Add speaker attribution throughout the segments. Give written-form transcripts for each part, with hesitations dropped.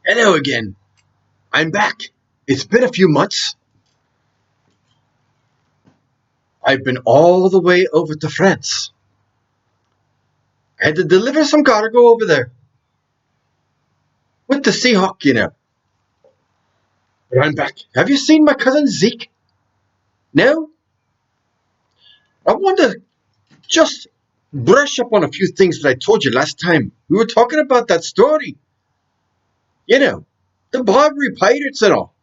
Speaker 1: Hello again. I'm back. It's been a few months. I've been all the way over to France. I had to deliver some cargo over there. With the Seahawk, But I'm back. Have you seen my cousin Zeke? No? I want to just brush up on a few things that I told you last time. We were talking about that story. The Barbary pirates and all.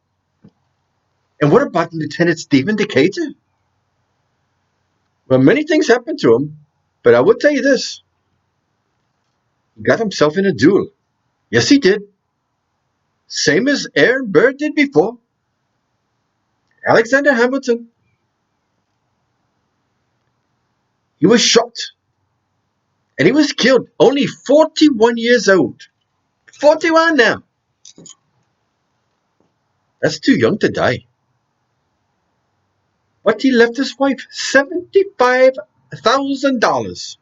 Speaker 1: And what about Lieutenant Stephen Decatur? Well, many things happened to him, but I will tell you this. He got himself in a duel. Yes, he did. Same as Aaron Burr did before. Alexander Hamilton. He was shot. And he was killed. Only 41 years old. 41 now. That's too young to die. But he left his wife $75,000.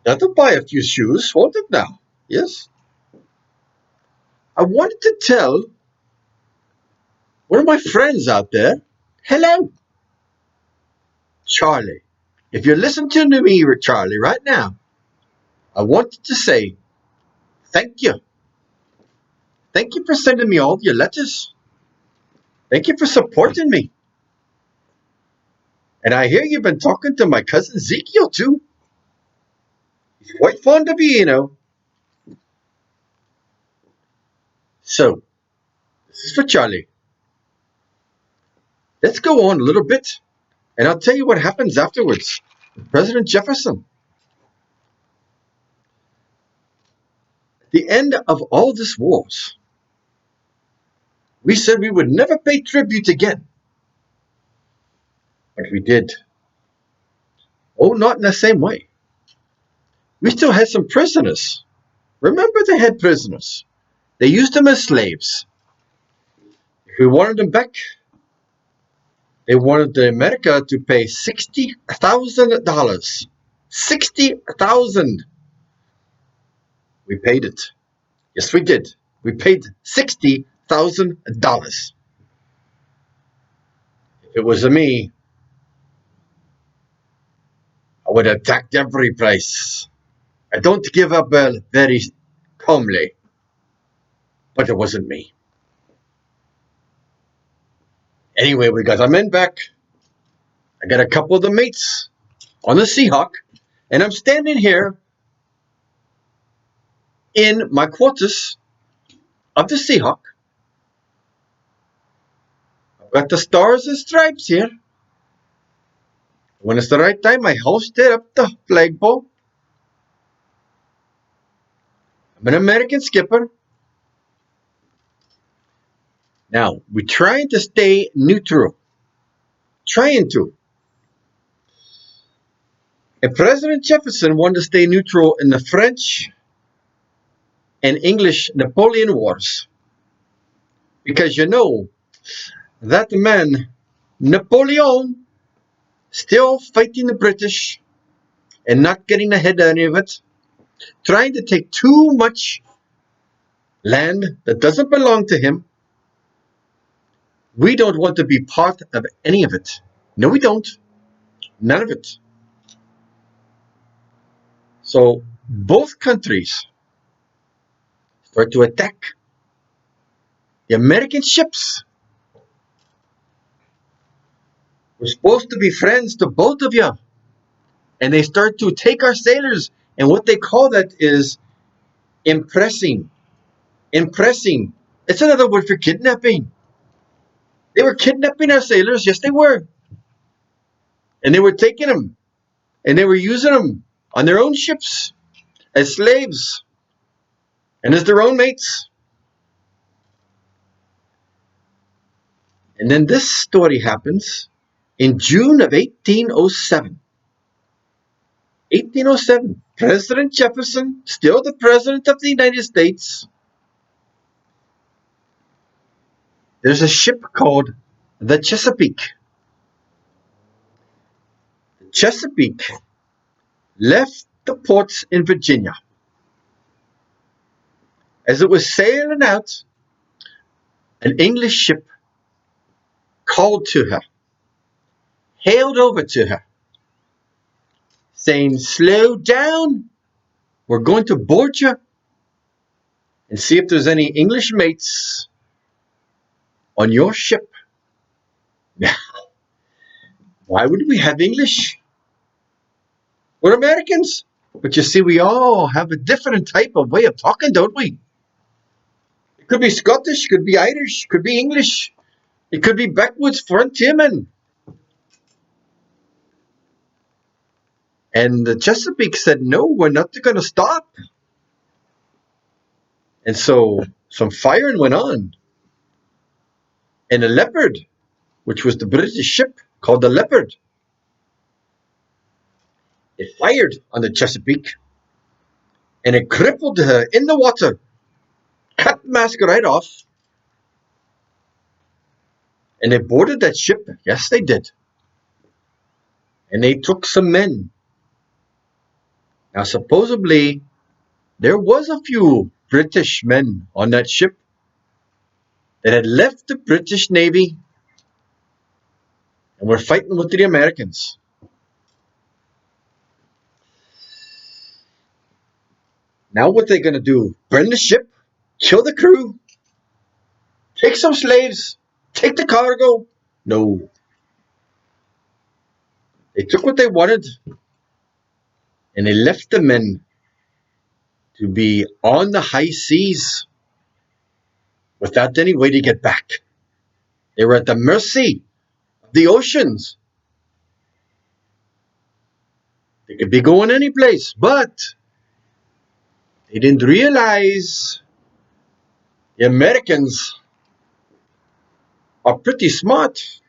Speaker 1: That'll buy a few shoes, won't it now? Yes. I wanted to tell one of my friends out there, hello, Charlie. If you're listening to me, Charlie, right now, I wanted to say thank you. Thank you for sending me all your letters. Thank you for supporting me. And I hear you've been talking to my cousin Ezekiel too. He's quite fond of you. So, this is for Charlie. Let's go on a little bit, and I'll tell you what happens afterwards. President Jefferson. At the end of all this wars, we said we would never pay tribute again. But we did. Oh, not in the same way. We still had some prisoners. Remember, they had prisoners. They used them as slaves. If we wanted them back, they wanted America to pay $60,000. 60,000. We paid it. Yes, we did. We paid $60,000. If it was me, I would have attacked every price. I don't give up very calmly, but it wasn't me. Anyway, we got our men back. I got a couple of the mates on the Seahawk, and I'm standing here in my quarters of the Seahawk. I've got the stars and stripes here. When it's the right time, I hoisted up the flagpole. I'm an American skipper. Now, we're trying to stay neutral. Trying to. And President Jefferson wanted to stay neutral in the French and English Napoleon Wars. Because that man, Napoleon, still fighting the British and not getting ahead of any of it, trying to take too much land that doesn't belong to him. We don't want to be part of any of it. No, we don't. None of it. So both countries start to attack the American ships. We're supposed to be friends to both of you. And they start to take our sailors, and what they call that is impressing. Impressing. It's another word for kidnapping. They were kidnapping our sailors. Yes, they were. And they were taking them. And they were using them on their own ships as slaves and as their own mates. And then this story happens in June of 1807. 1807. President Jefferson, still the President of the United States. There's a ship called the Chesapeake. The Chesapeake left the ports in Virginia. As it was sailing out, an English ship called to her, hailed over to her, saying, "Slow down, we're going to board you and see if there's any English mates on your ship." Now, why would we have English? We're Americans. But you see, we all have a different type of way of talking, don't we? It could be Scottish, could be Irish, could be English. It could be backwoods frontiermen. And the Chesapeake said, "No, we're not going to stop." And so some firing went on. And a Leopard, which was the British ship called the Leopard, it fired on the Chesapeake and it crippled her in the water, cut the mast right off, and they boarded that ship. Yes, they did. And they took some men. Now, supposedly, there was a few British men on that ship that had left the British Navy and were fighting with the Americans. Now what are they going to do? Burn the ship? Kill the crew? Take some slaves? Take the cargo? No. They took what they wanted and they left the men to be on the high seas without any way to get back. They were at the mercy of the oceans. They could be going any place, but they didn't realize the Americans are pretty smart.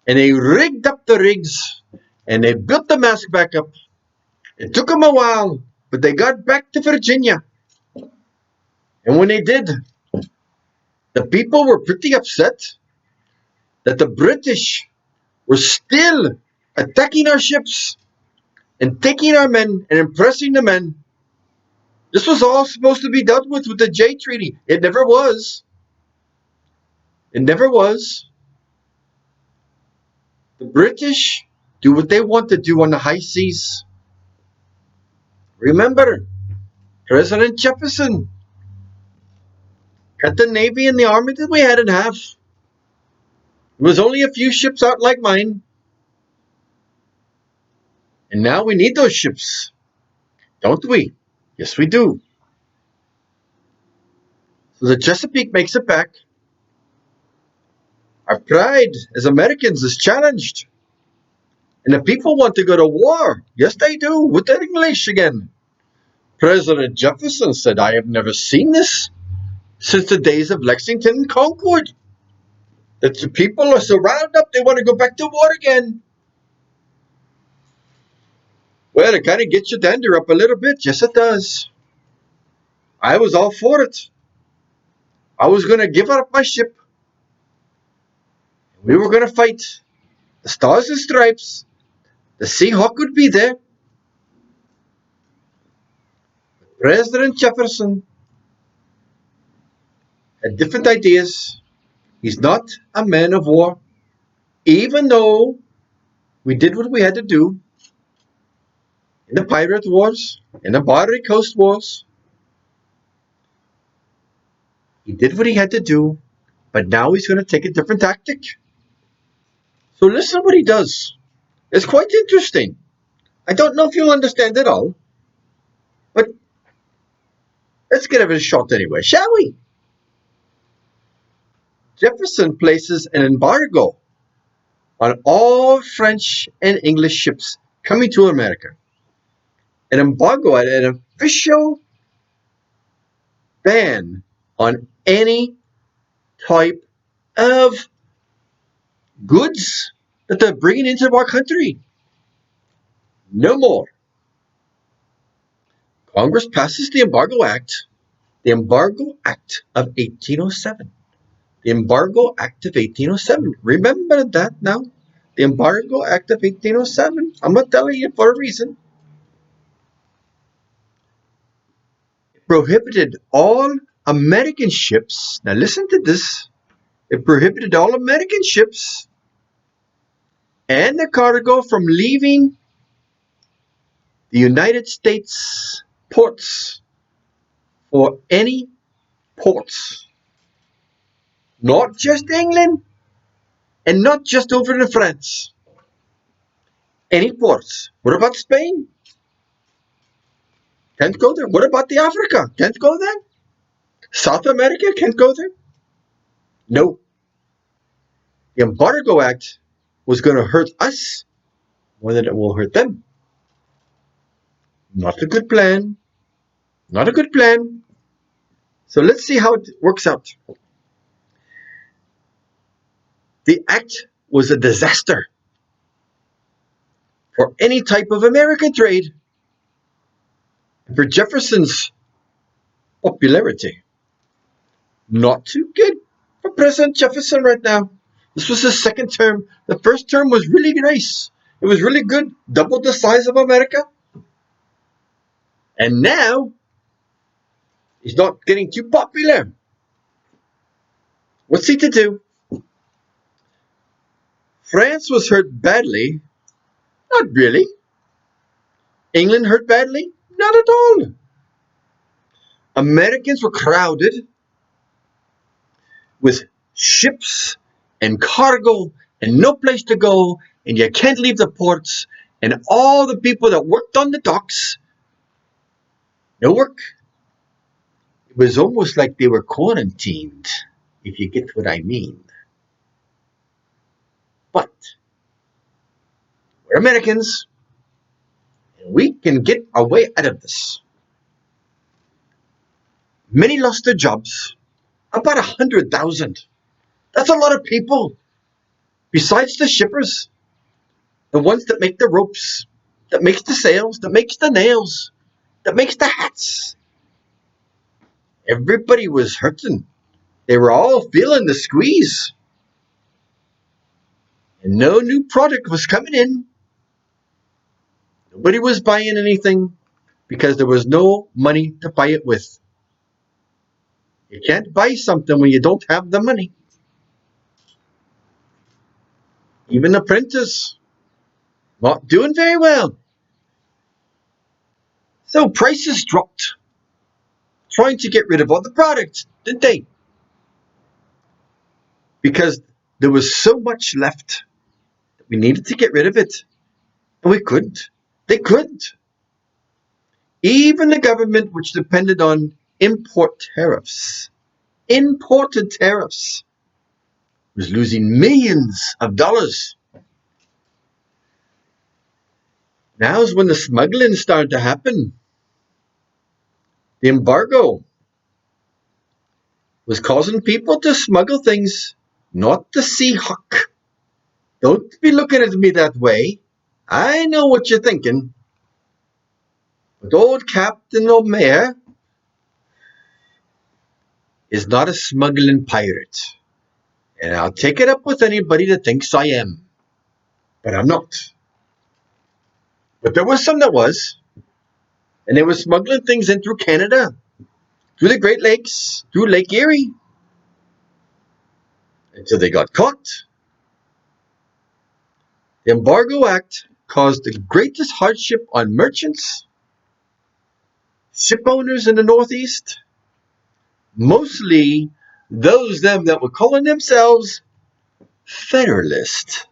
Speaker 1: And they rigged up the rigs and they built the mast back up. It took them a while, but they got back to Virginia. And when they did, the people were pretty upset that the British were still attacking our ships and taking our men and impressing the men. This was all supposed to be dealt with the Jay Treaty. It never was. It never was. The British do what they want to do on the high seas. Remember, President Jefferson cut the Navy and the Army that we had in half. It was only a few ships out like mine. And now we need those ships, don't we? Yes, we do. So the Chesapeake makes it back. Our pride as Americans is challenged. And the people want to go to war. Yes, they do, with the English again. President Jefferson said, "I have never seen this since the days of Lexington and Concord. That the people are so riled up, they want to go back to war again." Well, it kind of gets your dander up a little bit. Yes, it does. I was all for it. I was going to give up my ship. We were going to fight. The Stars and Stripes. The Seahawk would be there. President Jefferson had different ideas. He's not a man of war. Even though we did what we had to do in the pirate wars, in the Barbary Coast wars, he did what he had to do, but now he's going to take a different tactic. So listen to what he does. It's quite interesting. I don't know if you'll understand it all, but let's give it a shot anyway, shall we? Jefferson places an embargo on all French and English ships coming to America. An embargo, an official ban on any type of goods that they're bringing into our country. No more. Congress passes the Embargo Act of 1807. The Embargo Act of 1807. Remember that now? The Embargo Act of 1807. I'm going to tell you for a reason. prohibited all American ships. Now listen to this. It prohibited all American ships and the cargo from leaving the United States ports for any ports. Not just England and not just over in France. Any ports. What about Spain? Can't go there. What about the Africa? Can't go there. South America can't go there. No. The Embargo Act was going to hurt us more than it will hurt them. Not a good plan. Not a good plan. So let's see how it works out. The act was a disaster for any type of American trade, for Jefferson's popularity. Not too good for President Jefferson right now. This was his second term. The first term was really nice. It was really good. Doubled the size of America. And now, he's not getting too popular. What's he to do? France was hurt badly. Not really. England hurt badly? Not at all. Americans were crowded with ships and cargo and no place to go, and you can't leave the ports, and all the people that worked on the docks, no work. It was almost like they were quarantined, if you get what I mean. But we're Americans, and we can get our way out of this. Many lost their jobs, about 100,000. That's a lot of people. Besides the shippers, the ones that make the ropes, that makes the sails, that makes the nails, that makes the hats. Everybody was hurting. They were all feeling the squeeze. And no new product was coming in. Nobody was buying anything because there was no money to buy it with. You can't buy something when you don't have the money. Even the printers, not doing very well. So prices dropped, trying to get rid of all the products, didn't they? Because there was so much left that we needed to get rid of it. And we couldn't. They couldn't. Even the government, which depended on imported tariffs, was losing millions of dollars. Now's when the smuggling started to happen. The embargo was causing people to smuggle things, not the sea hawk. Don't be looking at me that way. I know what you're thinking. But old Captain O'Mare is not a smuggling pirate. And I'll take it up with anybody that thinks I am. But I'm not. But there was some that was. And they were smuggling things in through Canada, through the Great Lakes, through Lake Erie. Until they got caught. The Embargo Act caused the greatest hardship on merchants, ship owners in the Northeast, mostly those them that were calling themselves Federalist.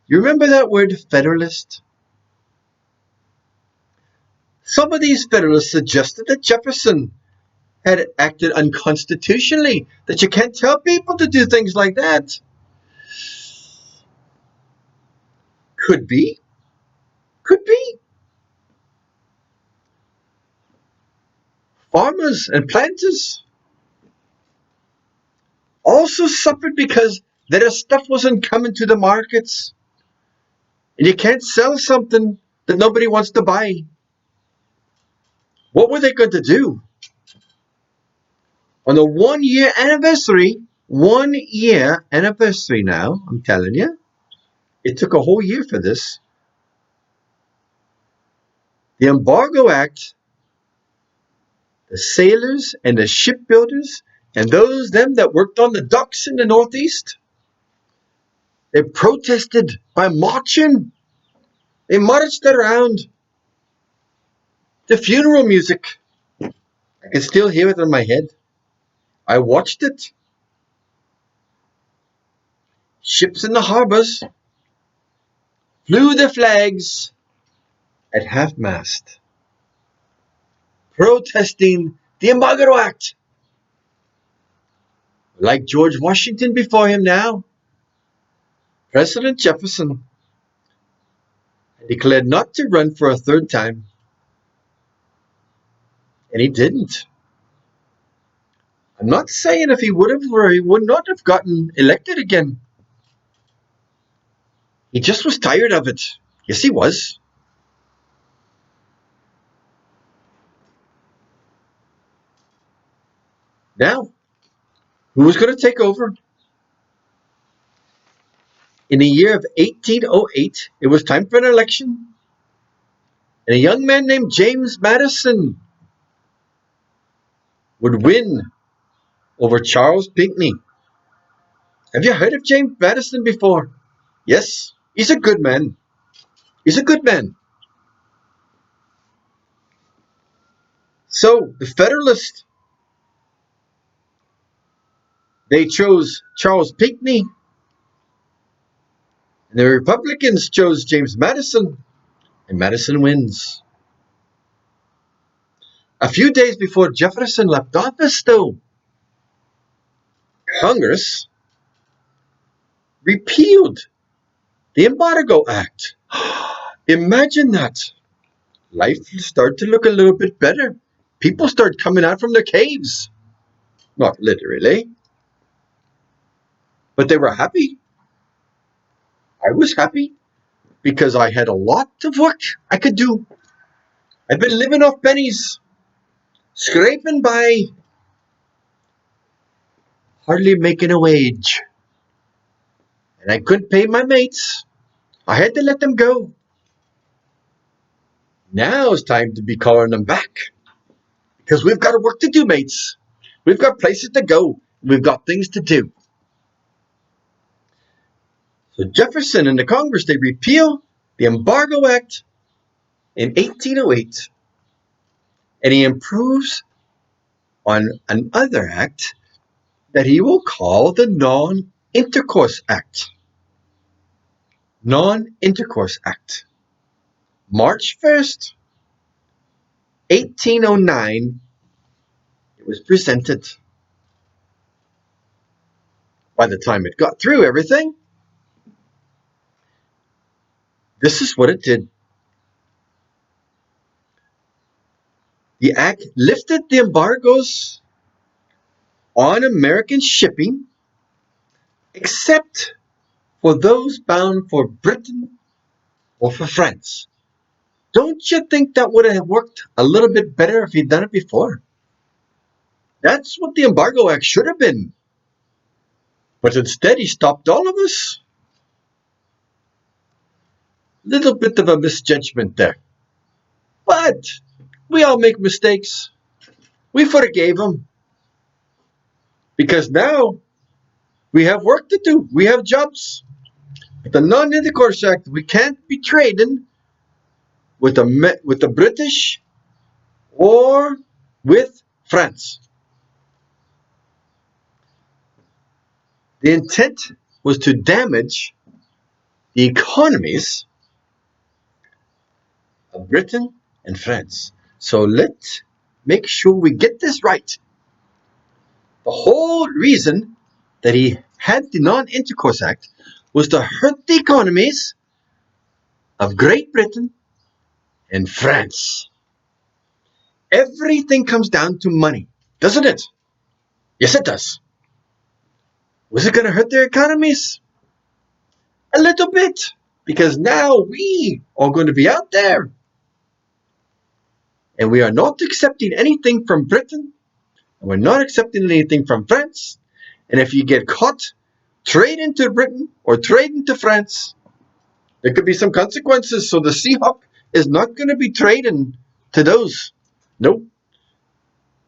Speaker 1: You remember that word, Federalist? Some of these Federalists suggested that Jefferson had acted unconstitutionally, that you can't tell people to do things like that. Could be. Could be. Farmers and planters also suffered because their stuff wasn't coming to the markets. And you can't sell something that nobody wants to buy. What were they going to do? On the 1 year anniversary, 1 year anniversary now, I'm telling you, it took a whole year for this. The Embargo Act the sailors and the shipbuilders and them that worked on the docks in the Northeast, they protested by marching. They marched around the funeral music. I can still hear it in my head. I watched it. Ships in the harbors flew their flags at half-mast, protesting the Embargo Act. Like George Washington before him now, President Jefferson declared not to run for a third time, and he didn't. I'm not saying if he would have or he would not have gotten elected again. He just was tired of it. Yes, he was. Now, who was going to take over? In the year of 1808, it was time for an election, and a young man named James Madison would win over Charles Pinckney. Have you heard of James Madison before? Yes, he's a good man. He's a good man. So the Federalists, they chose Charles Pinckney, and the Republicans chose James Madison, and Madison wins. A few days before Jefferson left office, though, Congress repealed the Embargo Act. Imagine that. Life started to look a little bit better. People started coming out from their caves. Not literally, but they were happy. I was happy because I had a lot of work I could do. I'd been living off pennies, scraping by, hardly making a wage. And I couldn't pay my mates. I had to let them go. Now it's time to be calling them back. Because we've got work to do, mates. We've got places to go. We've got things to do. So Jefferson and the Congress, they repeal the Embargo Act in 1808. And he improves on another act that he will call the Nonintercourse Act. Nonintercourse Act. March 1st, 1809, it was presented. By the time it got through everything, this is what it did. The act lifted the embargoes on American shipping, except for those bound for Britain or for France. Don't you think that would have worked a little bit better if he'd done it before? That's what the Embargo Act should have been. But instead, he stopped all of us. Little bit of a misjudgment there. But we all make mistakes. We forgave him. Because now we have work to do. We have jobs. With the Non-Intercourse Act, we can't be trading with the British or with France. The intent was to damage the economies of Britain and France. So let's make sure we get this right. The whole reason that he had the Non-Intercourse Act was to hurt the economies of Great Britain and France. Everything comes down to money, doesn't it? Yes, it does. Was it going to hurt their economies? A little bit, because now we are going to be out there. And we are not accepting anything from Britain, and we're not accepting anything from France. And if you get caught trading to Britain or trading to France, there could be some consequences. So the Seahawk is not going to be trading to those. Nope.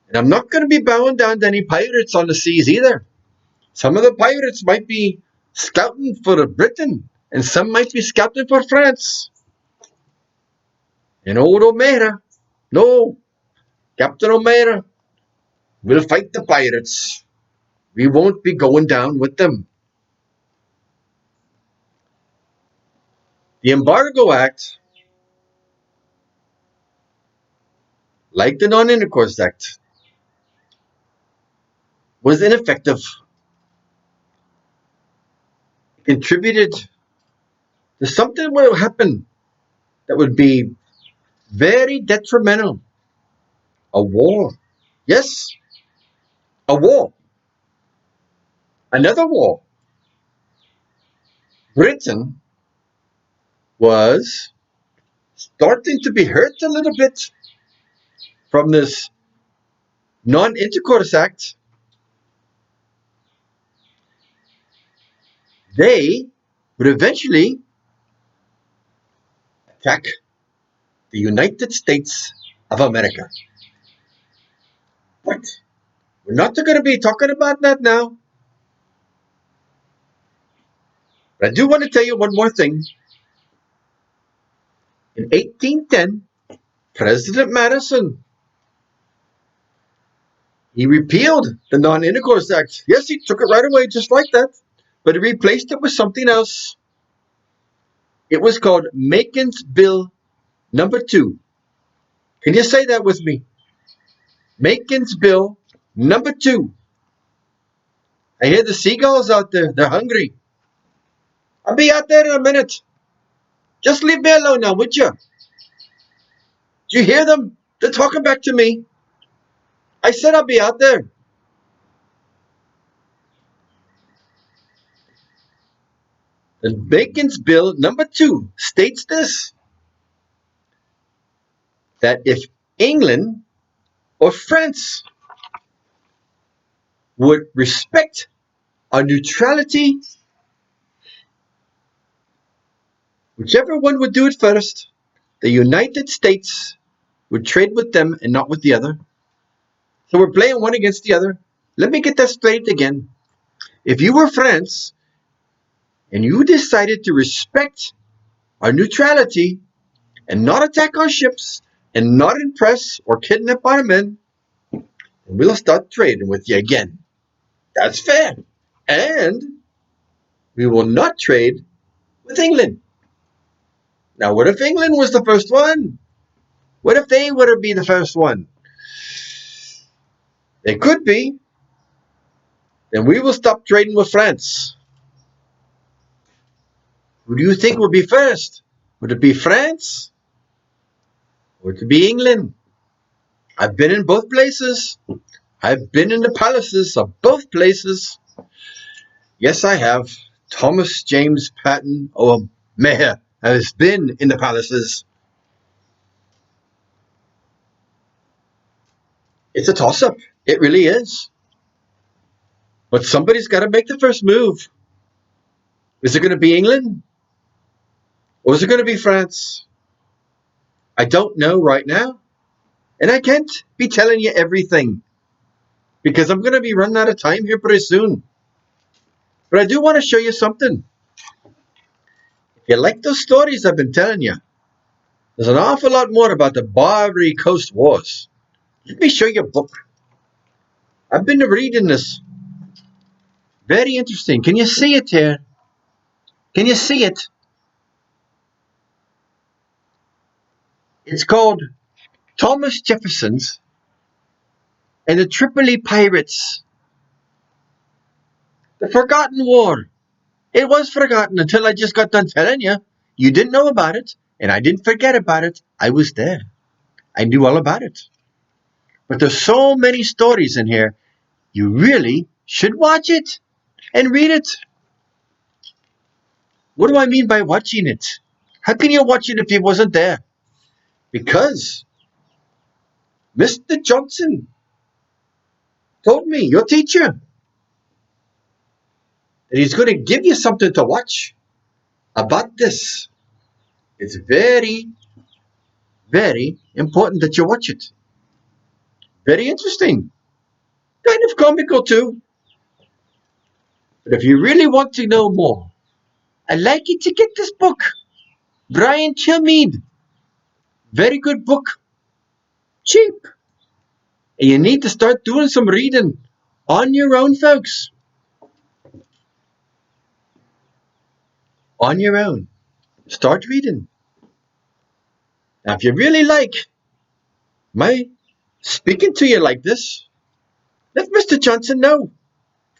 Speaker 1: And I'm not going to be bowing down to any pirates on the seas either. Some of the pirates might be scouting for Britain, and some might be scouting for France. And old O'Meara, no, Captain O'Meara, will fight the pirates. We won't be going down with them. The Embargo Act, like the Non-Intercourse Act, was ineffective. It contributed to something that would happen that would be very detrimental. A war. Yes, a war. Another war. Britain was starting to be hurt a little bit from this Non-Intercourse Act. They would eventually attack the United States of America. But we're not going to be talking about that now. But I do want to tell you one more thing. In 1810, President Madison, he repealed the Non-Intercourse Act. Yes, he took it right away just like that. But he replaced it with something else. It was called Makin's Bill number 2. Can you say that with me? Makin's Bill number 2. I hear the seagulls out there. They're hungry. I'll be out there in a minute. Just leave me alone now, would you? Do you hear them? They're talking back to me. I said I'll be out there. The Bacon's Bill number 2 states this, that if England or France would respect our neutrality, whichever one would do it first, the United States would trade with them and not with the other. So we're playing one against the other. Let me get that straight again. If you were France and you decided to respect our neutrality and not attack our ships and not impress or kidnap our men, we'll start trading with you again. That's fair. And we will not trade with England. Now, what if England was the first one? What if they were to be the first one? They could be. Then we will stop trading with France. Who do you think will be first? Would it be France? Or would it be England? I've been in both places. I've been in the palaces of both places. Yes, I have. Thomas James Patton O'Meara has been in the palaces. It's a toss-up. It really is. But somebody's got to make the first move. Is it going to be England? Or is it going to be France? I don't know right now. And I can't be telling you everything, because I'm going to be running out of time here pretty soon. But I do want to show you something. If you like those stories I've been telling you, there's an awful lot more about the Barbary Coast Wars. Let me show you a book. I've been reading this. Very interesting. Can you see it here? Can you see it? It's called Thomas Jefferson's and the Tripoli Pirates. The Forgotten War. It was forgotten until I just got done telling you. You didn't know about it, and I didn't forget about it. I was there. I knew all about it. But there's so many stories in here, you really should watch it and read it. What do I mean by watching it? How can you watch it if you wasn't there? Because Mr. Johnson told me, your teacher, that he's going to give you something to watch about this. It's very, very important that you watch it. Very interesting. Kind of comical too. But if you really want to know more, I'd like you to get this book. Brian Kilmeade. Very good book. Cheap. And you need to start doing some reading on your own, folks. On your own. Start reading. Now, if you really like my speaking to you like this, let Mr. Johnson know.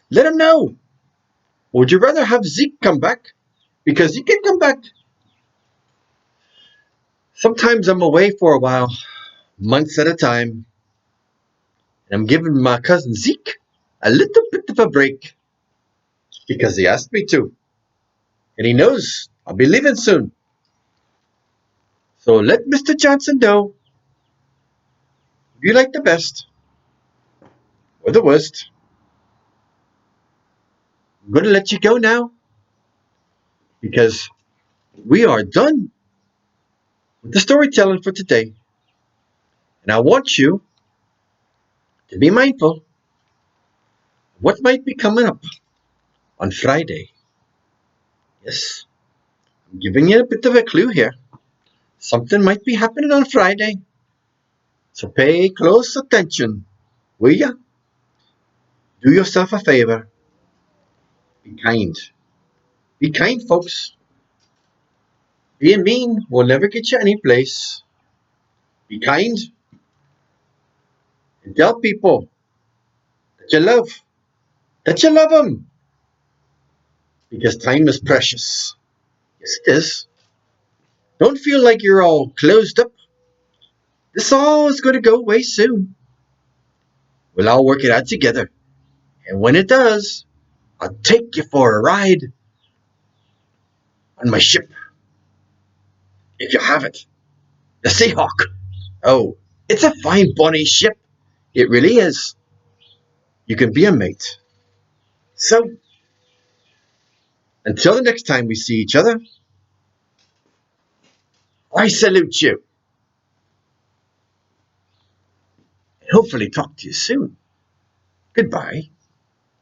Speaker 1: Let him know. Would you rather have Zeke come back? Because he can come back. Sometimes I'm away for a while, months at a time, and I'm giving my cousin Zeke a little bit of a break because he asked me to. And he knows I'll be leaving soon. So let Mr. Johnson know if you like the best or the worst. I'm going to let you go now because we are done with the storytelling for today. And I want you to be mindful of what might be coming up on Friday. Yes, I'm giving you a bit of a clue here. Something might be happening on Friday. So pay close attention, will ya? Do yourself a favor. Be kind. Be kind, folks. Being mean will never get you any place. Be kind and tell people that you love them. Because time is precious. Yes, it is. Don't feel like you're all closed up. This all is going to go away soon. We'll all work it out together. And when it does, I'll take you for a ride on my ship. If you have it. The Seahawk. Oh, it's a fine bonny ship. It really is. You can be a mate. So, until the next time we see each other, I salute you. And hopefully talk to you soon. Goodbye.